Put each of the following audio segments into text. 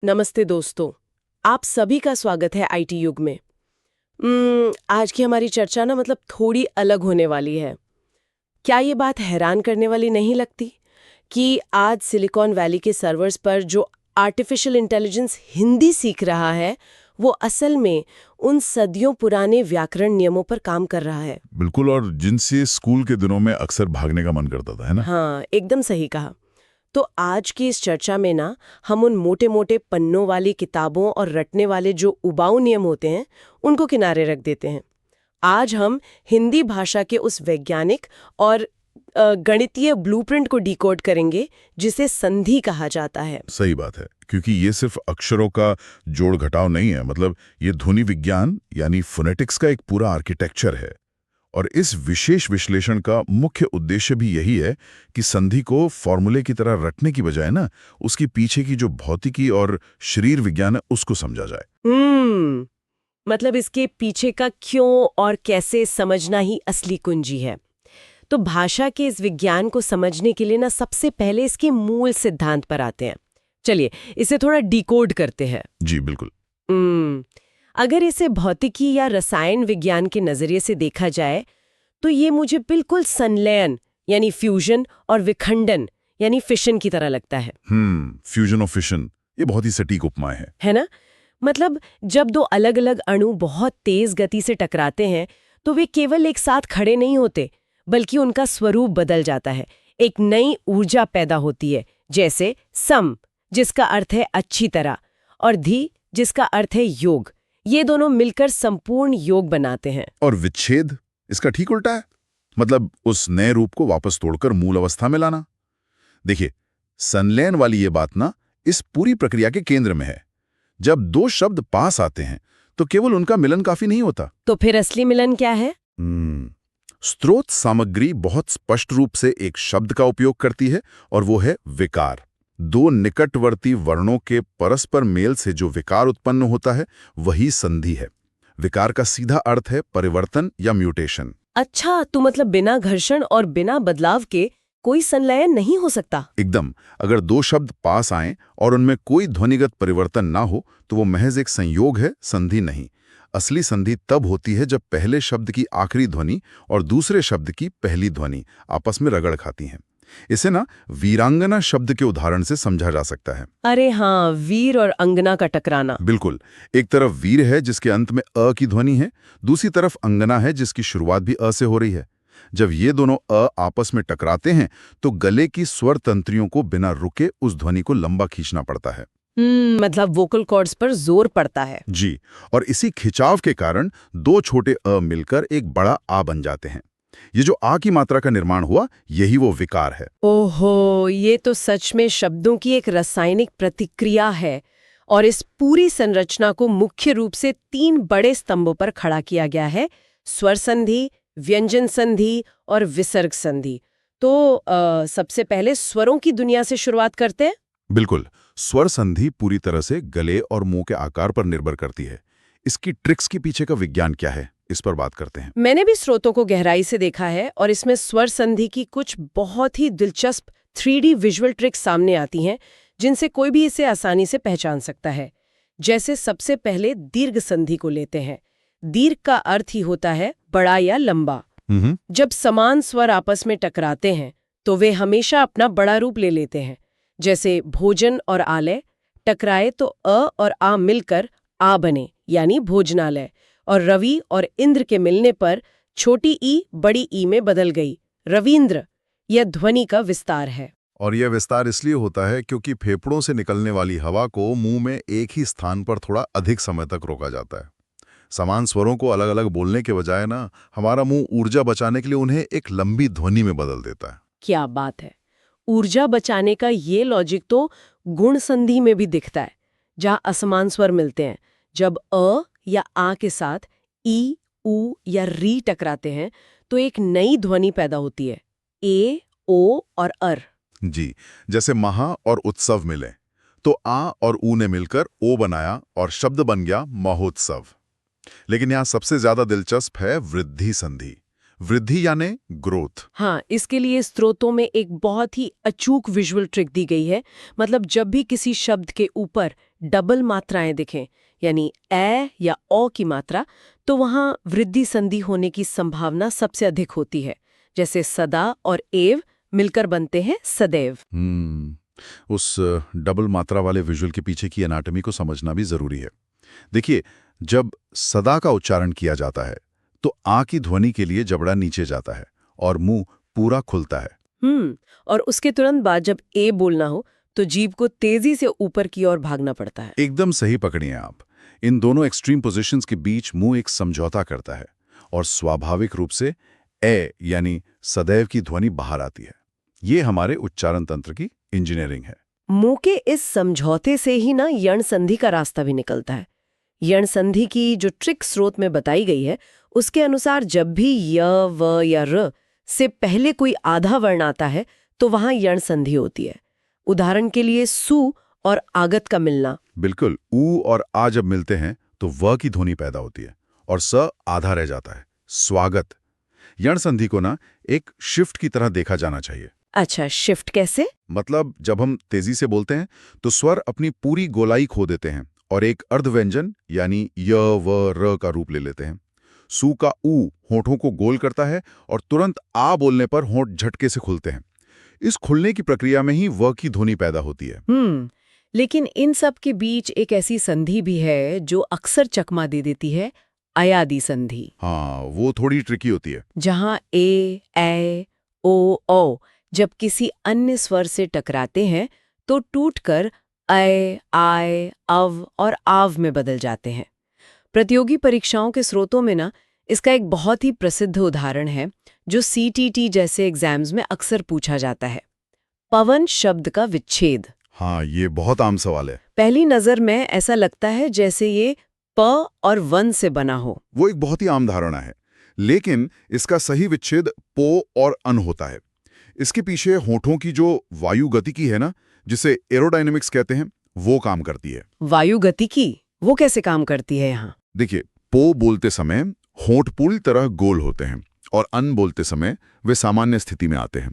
नमस्ते दोस्तों। आप सभी का स्वागत है आईटी युग में। आज की हमारी चर्चा ना थोड़ी अलग होने वाली है। क्या ये बात हैरान करने वाली नहीं लगती कि आज सिलिकॉन वैली के सर्वर्स पर जो आर्टिफिशियल इंटेलिजेंस हिंदी सीख रहा है वो असल में उन सदियों पुराने व्याकरण नियमों पर काम कर रहा है। बिल्कुल, और जिनसे स्कूल के दिनों में अक्सर भागने का मन करता था, है ना? हाँ, एकदम सही कहा। तो आज की इस चर्चा में ना हम उन मोटे मोटे पन्नों वाली किताबों और रटने वाले जो उबाऊ नियम होते हैं उनको किनारे रख देते हैं। आज हम हिंदी भाषा के उस वैज्ञानिक और गणितीय ब्लूप्रिंट को डिकोड करेंगे जिसे संधि कहा जाता है। सही बात है, क्योंकि ये सिर्फ अक्षरों का जोड़ घटाव नहीं है। ये ध्वनि विज्ञान यानी फोनेटिक्स का एक पूरा आर्किटेक्चर है। और इस विशेष विश्लेषण का मुख्य उद्देश्य भी यही है कि संधि को फॉर्मूले की तरह रटने की बजाय ना उसकी पीछे की जो भौतिकी और शरीर विज्ञान है उसको समझा जाए। इसके पीछे का क्यों और कैसे समझना ही असली कुंजी है। तो भाषा के इस विज्ञान को समझने के लिए ना सबसे पहले इसके मूल सिद्धांत पर आते हैं। चलिए इसे थोड़ा डिकोड करते हैं। जी बिल्कुल। अगर इसे भौतिकी या रसायन विज्ञान के नजरिए से देखा जाए तो ये मुझे बिल्कुल संलयन यानी फ्यूजन और विखंडन यानी फिशन की तरह लगता है। फ्यूजन और फिशन, ये बहुत ही सटीक उपमाएं है ना? जब दो अलग अलग अणु बहुत तेज गति से टकराते हैं तो वे केवल एक साथ खड़े नहीं होते, बल्कि उनका स्वरूप बदल जाता है। एक नई ऊर्जा पैदा होती है, जैसे सम जिसका अर्थ है अच्छी तरह और धी जिसका अर्थ है योग। ये दोनों मिलकर संपूर्ण योग बनाते हैं। और विच्छेद इसका ठीक उल्टा है, उस नए रूप को वापस तोड़कर मूल अवस्था में लाना। देखिए, संलयन वाली ये बात ना इस पूरी प्रक्रिया के केंद्र में है। जब दो शब्द पास आते हैं तो केवल उनका मिलन काफी नहीं होता। तो फिर असली मिलन क्या है? स्रोत सामग्री बहुत स्पष्ट रूप से एक शब्द का उपयोग करती है और वो है विकार। दो निकटवर्ती वर्णों के परस्पर मेल से जो विकार उत्पन्न होता है वही संधि है। विकार का सीधा अर्थ है परिवर्तन या म्यूटेशन। अच्छा, तो बिना घर्षण और बिना बदलाव के कोई संलयन नहीं हो सकता? एकदम। अगर दो शब्द पास आएं और उनमें कोई ध्वनिगत परिवर्तन ना हो तो वो महज एक संयोग है, संधि नहीं। असली संधि तब होती है जब पहले शब्द की आखिरी ध्वनि और दूसरे शब्द की पहली ध्वनि आपस में रगड़ खाती हैं। इसे ना वीरांगना शब्द के उदाहरण से समझा जा सकता है। अरे हाँ, वीर और अंगना का टकराना। बिल्कुल। एक तरफ वीर है जिसके अंत में अ की ध्वनि है, दूसरी तरफ अंगना है जिसकी शुरुआत भी अ से हो रही है। जब ये दोनों अ आपस में टकराते हैं तो गले की स्वर तंत्रियों को बिना रुके उस ध्वनि को लंबा खींचना पड़ता है। वोकल कॉर्ड्स पर जोर पड़ता है। जी, और इसी खिंचाव के कारण दो छोटे अ मिलकर एक बड़ा आ बन जाते हैं। ये जो आ की मात्रा का निर्माण हुआ, यही वो विकार है। ओहो, ये तो सच में शब्दों की एक रासायनिक प्रतिक्रिया है। और इस पूरी संरचना को मुख्य रूप से 3 बड़े स्तंभों पर खड़ा किया गया है: स्वर संधि, व्यंजन संधि और विसर्ग संधि। तो सबसे पहले स्वरों की दुनिया से शुरुआत करते हैं। बिल्कुल। स्वर संधि पूरी तरह से गले और मुंह के आकार पर निर्भर करती है। इसकी ट्रिक्स के पीछे का विज्ञान क्या है, इस पर बात करते हैं। मैंने भी स्रोतों को गहराई से देखा है और इसमें स्वर संधि की कुछ बहुत ही दिलचस्प 3D विजुअल ट्रिक्स सामने आती हैं जिनसे कोई भी इसे आसानी से पहचान सकता है। जैसे सबसे पहले दीर्घ संधि को लेते हैं। दीर्घ का अर्थ ही होता है बड़ा या लंबा। जब समान स्वर आपस में टकराते हैं तो वे हमेशा अपना बड़ा रूप ले लेते हैं। जैसे भोजन और आलय टकराए तो अ और आ मिलकर आ बने, यानी भोजनालय। और रवि और इंद्र के मिलने पर छोटी ई बड़ी ई में बदल गई, रवींद्र। यह ध्वनि का विस्तार है। और यह विस्तार इसलिए होता है क्योंकि फेफड़ों से निकलने वाली हवा को मुंह में एक ही स्थान पर थोड़ा अधिक समय तक रोका जाता है। समान स्वरों को अलग अलग बोलने के बजाय ना हमारा मुंह ऊर्जा बचाने के लिए उन्हें एक लंबी ध्वनि में बदल देता है। क्या बात है! ऊर्जा बचाने का ये लॉजिक तो गुण संधि में भी दिखता है, जहां असमान स्वर मिलते हैं। जब अ या आ के साथ ई, ऊ या री टकराते हैं तो एक नई ध्वनि पैदा होती है, ए, ओ और अर। जी, जैसे महा और उत्सव मिले तो आ और ऊ ने मिलकर ओ बनाया और शब्द बन गया महोत्सव। लेकिन यहाँ सबसे ज्यादा दिलचस्प है वृद्धि संधि। वृद्धि यानी ग्रोथ। हाँ, इसके लिए स्रोतों में एक बहुत ही अचूक विजुअल ट्रिक दी गई है। जब भी किसी शब्द के ऊपर डबल मात्राएं दिखें, यानी ए या ओ की मात्रा, तो वहां वृद्धि संधि होने की संभावना सबसे अधिक होती है। जैसे सदा और एव मिलकर बनते हैं सदैव। उस डबल मात्रा वाले विजुअल के पीछे की एनाटॉमी को समझना भी जरूरी है। देखिए, जब सदा का उच्चारण किया जाता है तो आ की ध्वनि के लिए जबड़ा नीचे जाता है और मुंह पूरा खुलता है। और उसके तुरंत बाद जब ए बोलना हो तो जीभ को तेजी से ऊपर की ओर भागना पड़ता है। एकदम सही पकड़िए आप। इन दोनों एक्सट्रीम पोजीशंस के बीच मुंह एक समझौता करता है और स्वाभाविक रूप से ए यानी सदैव की ध्वनि बाहर आती है। ये हमारे उच्चारण तंत्र की इंजीनियरिंग है। मुंह के इस समझौते से ही ना यण संधि का रास्ता भी निकलता है। यण संधि की जो ट्रिक स्रोत में बताई गई है, उसके अनुसार जब भी य, व या र से पहले कोई आधा वर्ण आता है तो वहां यण संधि होती है। उदाहरण के लिए सु और आगत का मिलना। बिल्कुल, ऊ और आ जब मिलते हैं तो व की ध्वनि पैदा होती है और स आधा रह जाता है, स्वागत। यण संधि को ना एक शिफ्ट की तरह देखा जाना चाहिए। अच्छा, शिफ्ट कैसे? मतलब जब हम तेजी से बोलते हैं तो स्वर अपनी पूरी गोलाई खो देते हैं और एक अर्धव्यंजन यानी य, व, र का रूप ले लेते हैं। सू का ऊ होठों को गोल करता है और तुरंत आ बोलने पर होंठ झटके से खुलते हैं। इस खुलने की प्रक्रिया में ही व की ध्वनि पैदा होती है। लेकिन इन सब के बीच एक ऐसी संधि भी है जो अक्सर चकमा दे देती है, अयादि संधि। हाँ, वो थोड़ी ट्रिकी होती है। जहां ए, ओ जब किसी अन्य स्वर से टकराते हैं तो टूटकर अय, आय, अव और आव में बदल जाते हैं। प्रतियोगी परीक्षाओं के स्रोतों में ना इसका एक बहुत ही प्रसिद्ध उदाहरण है जो CTT जैसे एग्जाम्स में अक्सर पूछा जाता है, पवन शब्द का विच्छेद। हाँ, ये बहुत आम सवाल है। पहली नजर में ऐसा लगता है जैसे ये प और वन से बना हो। वो एक बहुत ही आम धारणा है, लेकिन इसका सही विच्छेद पो और अन होता है। इसके पीछे होठों की जो वायु गतिकी है ना, जिसे एरोडायनेमिक्स कहते हैं, वो काम करती है। वायु गतिकी वो कैसे काम करती है यहाँ? देखिए, पो बोलते समय होंठ पूरी तरह गोल होते हैं और अन बोलते समय वे सामान्य स्थिति में आते हैं।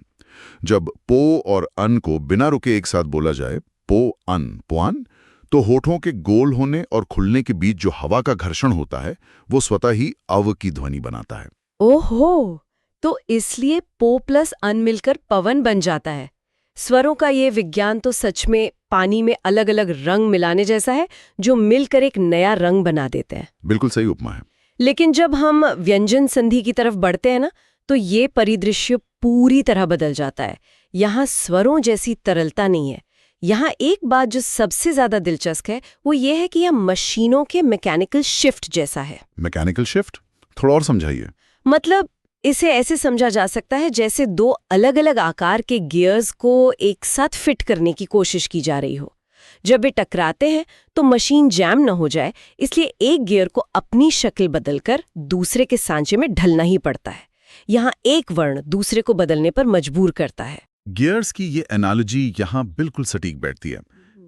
जब पो और अन को बिना रुके एक साथ बोला जाए, पो अन पोआन, तो होठों के गोल होने और खुलने के बीच जो हवा का घर्षण होता है वो स्वतः ही अव की ध्वनि बनाता है। ओहो, तो इसलिए पो प्लस अन मिलकर पवन बन जाता है। स्वरों का ये विज्ञान तो सच में पानी में अलग अलग रंग मिलाने जैसा है, जो मिलकर एक नया रंग बना देते हैं। बिल्कुल सही उपमा है। लेकिन जब हम व्यंजन संधि की तरफ बढ़ते हैं ना, तो ये परिदृश्य पूरी तरह बदल जाता है। यहाँ स्वरों जैसी तरलता नहीं है। यहाँ एक बात जो सबसे ज्यादा दिलचस्प है वो ये है कि यह मशीनों के मैकेनिकल शिफ्ट जैसा है। Mechanical shift? थोड़ा और समझाइए। मतलब इसे ऐसे समझा जा सकता है जैसे दो अलग अलग आकार के गियर्स को एक साथ फिट करने की कोशिश की जा रही हो। जब वे टकराते हैं तो मशीन जैम न हो जाए, इसलिए एक गियर को अपनी शक्ल बदलकर दूसरे के सांचे में ढलना ही पड़ता है। यहाँ एक वर्ण दूसरे को बदलने पर मजबूर करता है। गियर्स की ये एनालॉजी यहाँ बिल्कुल सटीक बैठती है,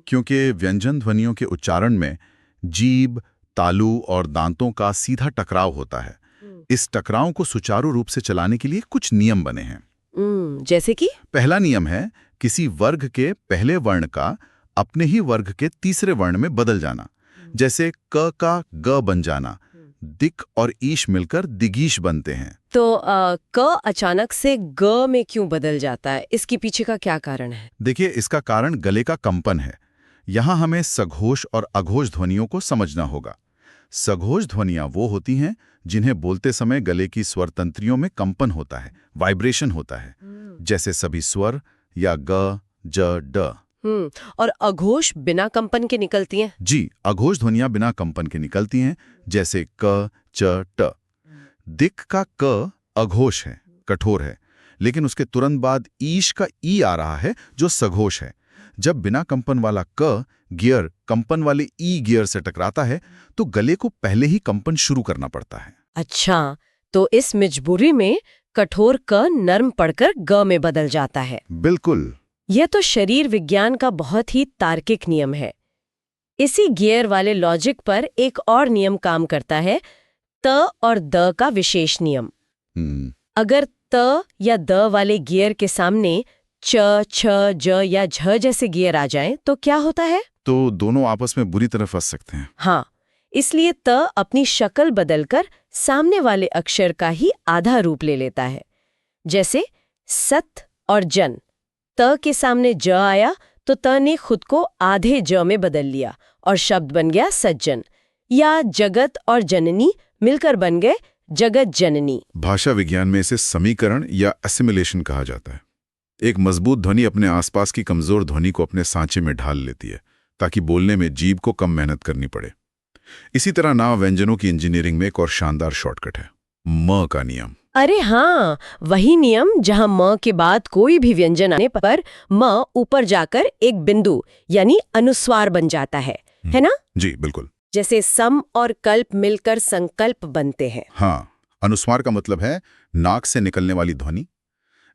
क्योंकि व्यंजन ध्वनियों के उच्चारण में जीभ, तालु और दांतों का सीधा टकराव होता है। इस टकराव को सुचारू रूप से चलाने के लिए कुछ नियम बने हैं। जैसे कि पहला नियम है किसी वर्ग के पहले वर्ण का अपने ही वर्ग के तीसरे वर्ण में बदल जाना। जैसे क का ग बन जाना। दिक और ईश मिलकर दिगीश बनते हैं। तो क अचानक से ग में क्यों बदल जाता है? इसके पीछे का क्या कारण है? देखिए, इसका कारण गले का कंपन है। यहाँ हमें सघोष और अघोष ध्वनियों को समझना होगा। सघोष ध्वनियां वो होती हैं जिन्हें बोलते समय गले की स्वर तंत्रियों में कंपन होता है, वाइब्रेशन होता है, जैसे सभी स्वर या ग, ज, ड। और अघोष बिना कंपन के निकलती हैं? जी, अघोष ध्वनियां बिना कंपन के निकलती हैं, जैसे क, च, ट। दिक का क अघोष है, कठोर है, लेकिन उसके तुरंत बाद ईश का ई आ रहा है जो सघोष है। जब बिना कंपन वाला क गियर कंपन वाले ई गियर से टकराता है तो गले को पहले ही कंपन शुरू करना पड़ता है। अच्छा, तो इस मजबूरी में कठोर क नर्म पड़कर ग में बदल जाता है। बिल्कुल। यह तो शरीर विज्ञान का बहुत ही तार्किक नियम है। इसी गियर वाले लॉजिक पर एक और नियम काम करता है, त और द का विशेष नियम। अगर त या द वाले गियर के सामने च, छ, ज या झ जैसे गियर आ जाएं तो क्या होता है? तो दोनों आपस में बुरी तरह फंस सकते हैं। हाँ, इसलिए त अपनी शक्ल बदलकर सामने वाले अक्षर का ही आधा रूप ले लेता है। जैसे सत और जन, त के सामने ज आया तो त ने खुद को आधे ज में बदल लिया और शब्द बन गया सज्जन। या जगत और जननी मिलकर बन गए जगत जननी। भाषा विज्ञान में इसे समीकरण या असिमिलेशन कहा जाता है। एक मजबूत ध्वनि अपने आसपास की कमजोर ध्वनि को अपने सांचे में ढाल लेती है ताकि बोलने में जीभ को कम मेहनत करनी पड़े। इसी तरह नाम व्यंजनों की इंजीनियरिंग में एक और शानदार शॉर्टकट है, म का नियम। अरे हाँ, वही नियम जहां म के बाद कोई भी व्यंजन आने पर म ऊपर जाकर एक बिंदु यानी अनुस्वार बन जाता है ना? जी बिल्कुल। जैसे सम और कल्प मिलकर संकल्प बनते हैं। हाँ, अनुस्वार का मतलब है नाक से निकलने वाली ध्वनि।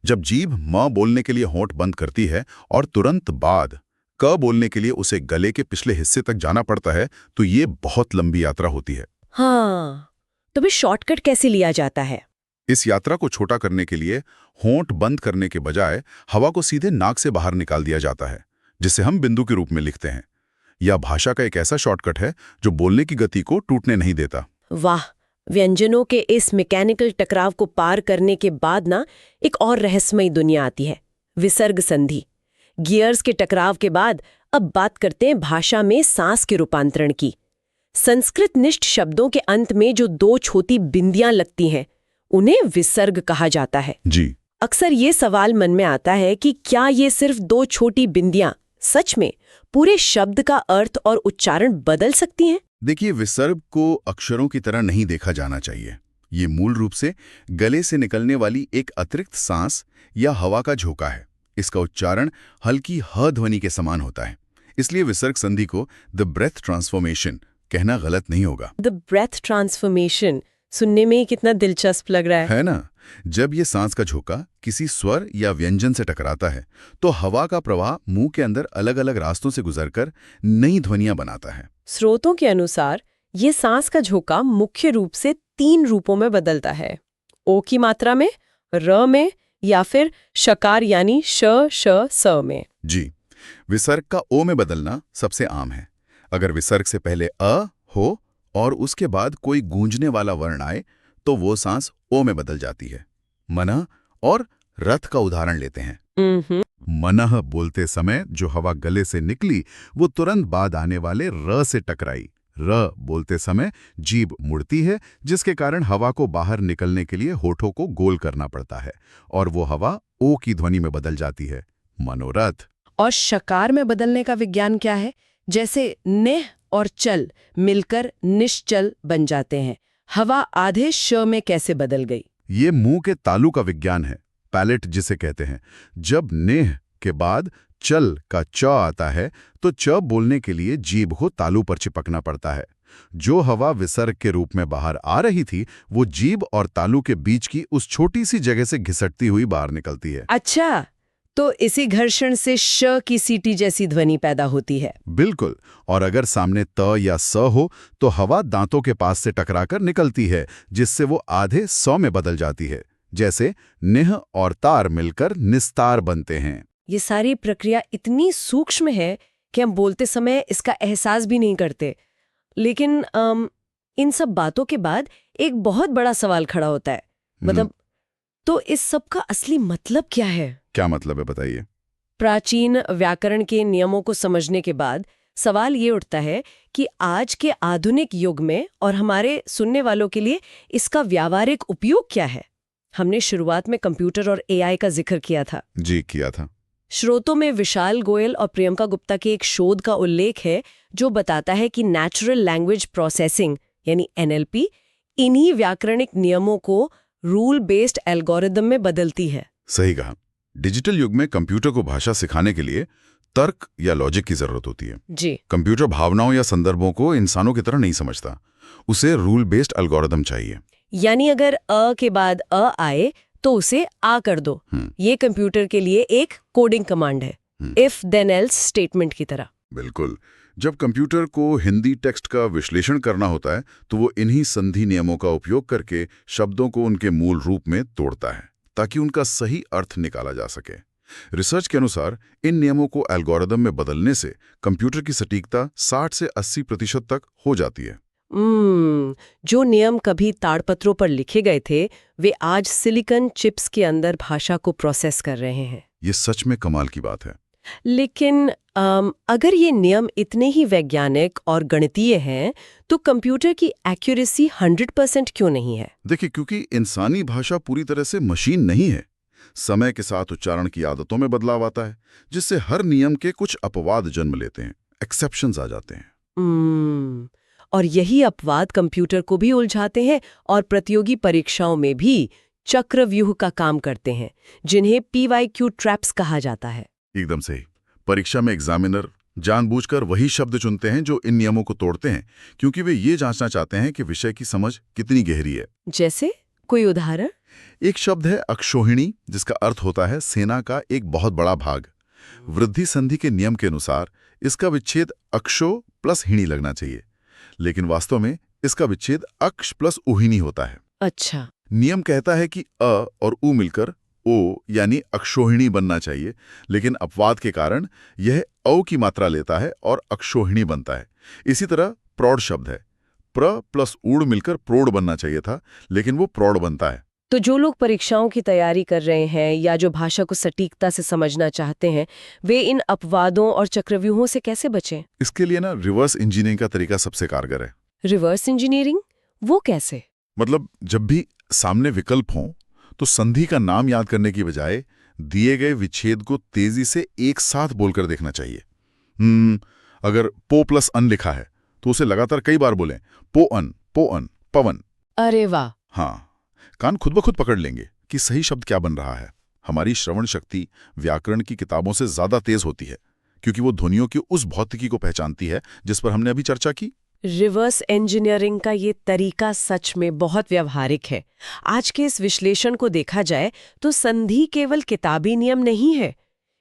जब जीभ म बोलने के लिए होंठ बंद करती है और तुरंत बाद क बोलने के लिए उसे गले के पिछले हिस्से तक जाना पड़ता है, तो ये बहुत लंबी यात्रा होती है। हाँ, तो भी शॉर्टकट कैसे लिया जाता है? इस यात्रा को छोटा करने के लिए होंठ बंद करने के बजाय हवा को सीधे नाक से बाहर निकाल दिया जाता है, जिसे हम बिंदु के रूप में लिखते हैं। यह भाषा का एक ऐसा शॉर्टकट है जो बोलने की गति को टूटने नहीं देता। वाह, व्यंजनों के इस मैकेनिकल टकराव को पार करने के बाद ना एक और रहस्यमयी दुनिया आती है, विसर्ग संधि। गियर्स के टकराव के बाद अब बात करते हैं भाषा में सांस के रूपांतरण की। संस्कृत निष्ठ शब्दों के अंत में जो दो छोटी बिंदियां लगती हैं, उन्हें विसर्ग कहा जाता है। जी। अक्सर ये सवाल मन में आता है कि क्या ये सिर्फ दो छोटी बिंदियां सच में पूरे शब्द का अर्थ और उच्चारण बदल सकती हैं? देखिए, विसर्ग को अक्षरों की तरह नहीं देखा जाना चाहिए। ये मूल रूप से गले से निकलने वाली एक अतिरिक्त सांस या हवा का झोंका है। इसका उच्चारण हल्की ह ध्वनि के समान होता है। इसलिए विसर्ग संधि को द ब्रेथ ट्रांसफॉर्मेशन कहना गलत नहीं होगा। द ब्रेथ ट्रांसफॉर्मेशन सुनने में कितना दिलचस्प लग रहा है ना? जब ये सांस का झोंका किसी स्वर या व्यंजन से टकराता है, तो हवा का प्रवाह मुंह के अंदर अलग अलग रास्तों से गुजरकर नई ध्वनियां बनाता है। स्रोतों के अनुसार ये सांस का झोंका मुख्य रूप से 3 रूपों में बदलता है, ओ की मात्रा में, र में या फिर शकार यानी श श स में। जी, विसर्ग का ओ में बदलना सबसे आम है। अगर विसर्ग से पहले अ हो और उसके बाद कोई गूंजने वाला वर्ण आए तो वो सांस ओ में बदल जाती है। मनः और रथ का उदाहरण लेते हैं। मनः बोलते समय जो हवा गले से निकली वो तुरंत बाद आने वाले र से टकराई। र बोलते समय जीभ मुड़ती है, जिसके कारण हवा को बाहर निकलने के लिए होठों को गोल करना पड़ता है और वो हवा ओ की ध्वनि में बदल जाती है, मनोरथ। और शकार में बदलने का विज्ञान क्या है? जैसे नेह और चल मिलकर निश्चल बन जाते हैं। हवा आधे श में कैसे बदल गई? ये मुंह के तालु का विज्ञान है, पैलेट जिसे कहते हैं। जब नेह के बाद चल का च आता है तो च बोलने के लिए जीभ को तालु पर चिपकना पड़ता है। जो हवा विसर्ग के रूप में बाहर आ रही थी वो जीभ और तालु के बीच की उस छोटी सी जगह से घिसटती हुई बाहर निकलती है। अच्छा, तो इसी घर्षण से श की सीटी जैसी ध्वनि पैदा होती है। बिल्कुल। और अगर सामने त या स हो तो हवा दांतों के पास से टकराकर निकलती है, जिससे वो आधे सौ में बदल जाती है। जैसे निह और तार मिलकर निस्तार बनते हैं। ये सारी प्रक्रिया इतनी सूक्ष्म है कि हम बोलते समय इसका एहसास भी नहीं करते। लेकिन इन सब बातों के बाद एक बहुत बड़ा सवाल खड़ा होता है, मतलब तो इस सब का असली मतलब क्या है? क्या मतलब है, बताइए। प्राचीन व्याकरण के नियमों को समझने के बाद सवाल ये उठता है कि आज के आधुनिक युग में और हमारे सुनने वालों के लिए इसका व्यावहारिक उपयोग क्या है? हमने शुरुआत में कंप्यूटर और एआई का जिक्र किया था। जी, किया था। स्रोतों में विशाल गोयल और प्रियंका गुप्ता के एक शोध का उल्लेख है जो बताता है कि नेचुरल लैंग्वेज प्रोसेसिंग यानी एनएलपी इन्हीं व्याकरणिक नियमों को रूल बेस्ड एल्गोरिदम में बदलती है। सही कहा। डिजिटल युग में कंप्यूटर को भाषा सिखाने के लिए तर्क या लॉजिक की जरूरत होती है। जी। कंप्यूटर भावनाओं या संदर्भों को इंसानों की तरह नहीं समझता, उसे रूल बेस्ड एल्गोरिदम चाहिए। यानी अगर अ के बाद अ आए तो उसे आ कर दो। ये कंप्यूटर के लिए एक कोडिंग कमांड है, इफ देन एल्स स्टेटमेंट की तरह। बिल्कुल। जब कंप्यूटर को हिंदी टेक्स्ट का विश्लेषण करना होता है तो वो इन्हीं संधि नियमों का उपयोग करके शब्दों को उनके मूल रूप में तोड़ता है ताकि उनका सही अर्थ निकाला जा सके। रिसर्च के अनुसार इन नियमों को एल्गोरिदम में बदलने से कंप्यूटर की सटीकता 60 से 80% तक हो जाती है। जो नियम कभी ताड़पत्रों पर लिखे गए थे, वे आज सिलिकॉन चिप्स के अंदर भाषा को प्रोसेस कर रहे हैं। ये सच में कमाल की बात है। लेकिन अगर ये नियम इतने ही वैज्ञानिक और गणितीय हैं, तो कंप्यूटर की एक्यूरेसी 100% क्यों नहीं है? देखिए, क्योंकि इंसानी भाषा पूरी तरह से मशीन नहीं है। समय के साथ उच्चारण की आदतों में बदलाव आता है, जिससे हर नियम के कुछ अपवाद जन्म लेते हैं, एक्सेप्शंस आ जाते हैं। और यही अपवाद कंप्यूटर को भी उलझाते हैं और प्रतियोगी परीक्षाओं में भी चक्रव्यूह का काम करते हैं, जिन्हें PYQ ट्रैप्स कहा जाता है। एकदम सही। परीक्षा में एग्जामिनर जानबूझकर वही शब्द चुनते हैं जो इन नियमों को तोड़ते हैं, क्योंकि वे ये जांचना चाहते हैं कि विषय की समझ कितनी गहरी है। जैसे कोई उदाहरण? एक शब्द है अक्षोहिणी, जिसका अर्थ होता है सेना का एक बहुत बड़ा भाग। वृद्धि संधि के नियम के अनुसार इसका विच्छेद अक्षो प्लस हिणी लगना चाहिए, लेकिन वास्तव में इसका विच्छेद अक्ष प्लस उहिनी होता है। अच्छा। नियम कहता है कि अ और उ मिलकर ओ यानी अक्षोहिणी बनना चाहिए, लेकिन अपवाद के कारण यह औ की मात्रा लेता है और अक्षोहिणी बनता है। इसी तरह प्रौढ़ शब्द है, प्र प्लस ऊढ़ मिलकर प्रौढ़ बनना चाहिए था, लेकिन वो प्रौढ़ बनता है। तो जो लोग परीक्षाओं की तैयारी कर रहे हैं या जो भाषा को सटीकता से समझना चाहते हैं, वे इन अपवादों और चक्रव्यूहों से कैसे बचें? इसके लिए रिवर्स इंजीनियरिंग का तरीका सबसे कारगर है। Reverse engineering? वो कैसे? मतलब जब भी सामने विकल्प हों, तो संधि का नाम याद करने की बजाय दिए गए विच्छेद को तेजी से एक साथ बोलकर देखना चाहिए। अगर पो प्लस अन लिखा है, तो उसे लगातार कई बार बोलें, पो अन, पवन। अरे वाह! हाँ, कान खुद ब खुद पकड़ लेंगे कि सही शब्द क्या बन रहा है। हमारी श्रवण शक्ति व्याकरण की किताबों से ज्यादा तेज होती है, क्योंकि वो ध्वनियों की उस भौतिकी को पहचानती है जिस पर हमने अभी चर्चा की। रिवर्स इंजीनियरिंग का ये तरीका सच में बहुत व्यावहारिक है। आज के इस विश्लेषण को देखा जाए तो संधि केवल किताबी नियम नहीं है।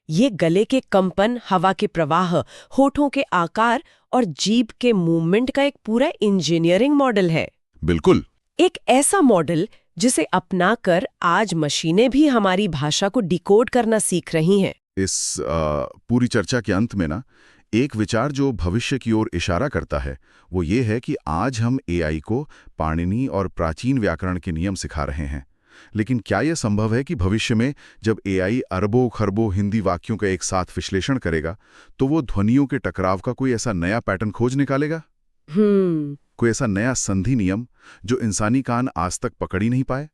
ये गले के कंपन, हवा के प्रवाह, होठों के आकार और जीभ के मूवमेंट का एक पूरा इंजीनियरिंग मॉडल है। बिल्कुल। एक ऐसा मॉडल जिसे अपनाकर आज मशीनें भी हमारी भाषा को डिकोड करना सीख रही हैं। इस पूरी चर्चा के अंत में एक विचार जो भविष्य की ओर इशारा करता है, वो ये है कि आज हम AI को पाणिनि और प्राचीन व्याकरण के नियम सिखा रहे हैं, लेकिन क्या यह संभव है कि भविष्य में जब AI अरबों खरबों हिंदी वाक्यों का एक साथ विश्लेषण करेगा, तो वो ध्वनियों के टकराव का कोई ऐसा नया पैटर्न खोज निकालेगा? कोई ऐसा नया संधि नियम जो इंसानी कान आज तक पकड़ ही नहीं पाए?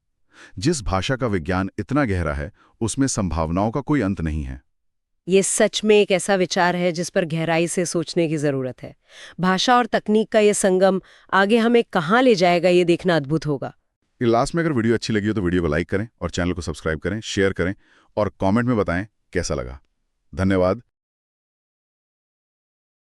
जिस भाषा का विज्ञान इतना गहरा है, उसमें संभावनाओं का कोई अंत नहीं है। ये सच में एक ऐसा विचार है जिस पर गहराई से सोचने की जरूरत है। भाषा और तकनीक का ये संगम आगे हमें कहाँ ले जाएगा, ये देखना अद्भुत होगा। लास्ट में अगर वीडियो अच्छी लगी हो तो वीडियो को लाइक करें और चैनल को सब्सक्राइब करें, शेयर करें और कमेंट में बताएं कैसा लगा। धन्यवाद।